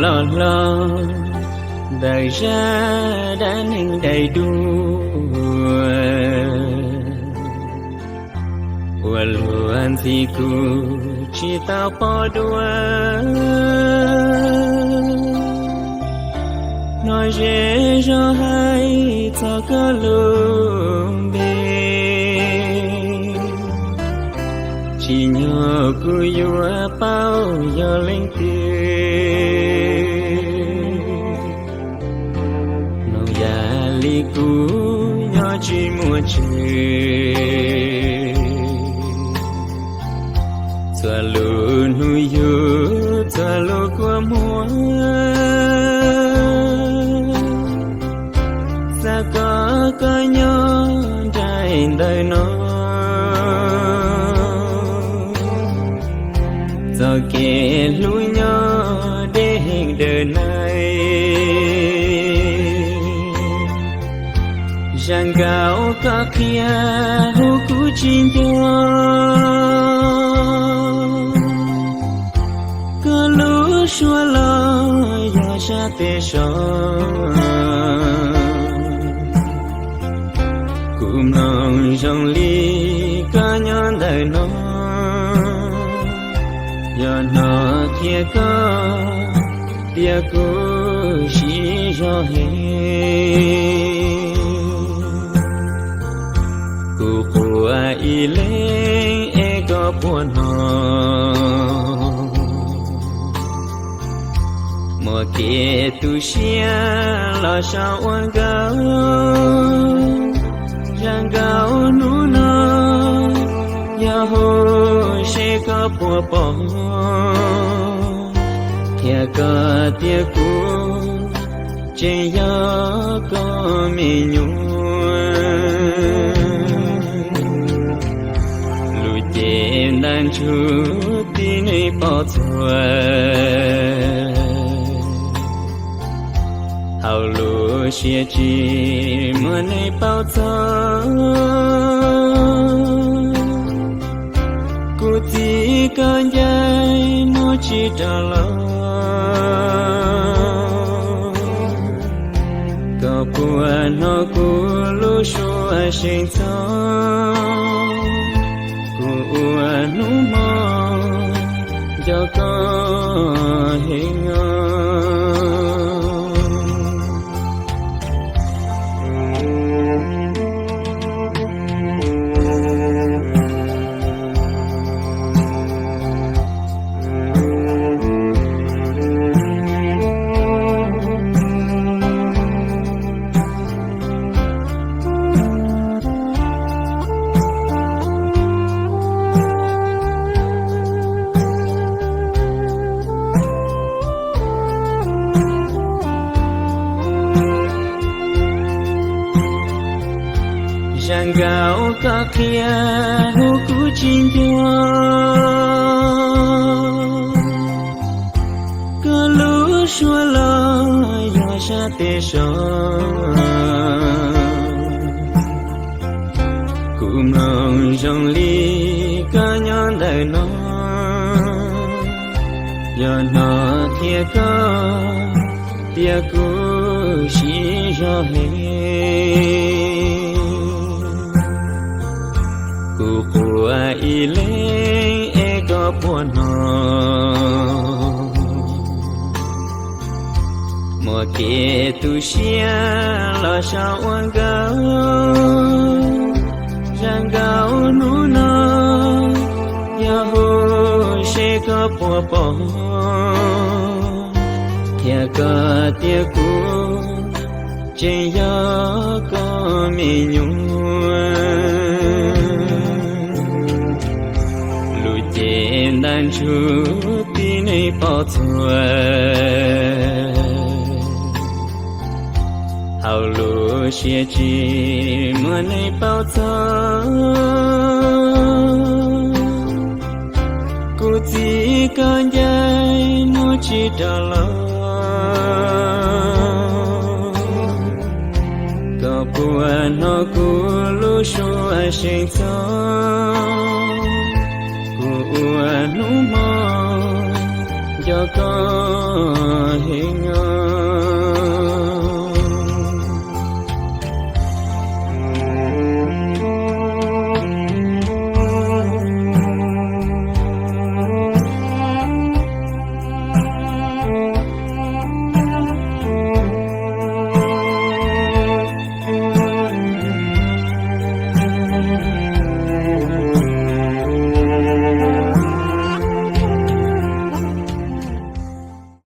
lo lo đời ra đã nên đầy đủ và luôn thì cứ chỉ tao bỏ đua nói dễ cho hay cho có lương bề chỉ nhớ cứ yêu bao giờ lên tiền nông gia lý cũ nhớ chỉ mua chơi cho luôn nuôi yêu cho luôn qua mua sao có nhớ trái đời nó giờ kể lối nhớ để hình đời này rằng gạo có kia hú cú chín cho có lúa xua lo giờ xa tê sò cùng nòng dòng ly có nhớ đời nó giờ nó kia có tia cô chỉ cho hết cô của ai lên e có buồn họ một kia tu xia lo sao oan gạo rằng gạo nụ nó giờ hồ sẽ có bùa bỏ kia có tia cũ trên gió có mì nhung lùi trên đàn chú tí nơi bỏ hào lúa xia chi mưa nơi bao gió cô chỉ cần dây nó chỉ trả lời có bùa nó cô lúa xua sinh gió cô nó mò cho có hình rằng gạo có kia hú cú chín cho có lúa xua lo giờ xa tê sò cùng nòng dòng ly có nhớ đời nó giờ nó kia có tia cũ chỉ cho hết của ai lên e có buồn họ một kia tu xia lo sao oan gạo rằng gạo nụ nó giờ hồ sẽ có bùa bỏ kia có tia cũ trên gió có mì nhung trên đàn chú tí nơi bỏ hào lúa xia chi mưa nơi bao gió cô chỉ cần dây nó chỉ trả lời có bùa nó cô lúa xua sinh gió nó mò cho có hình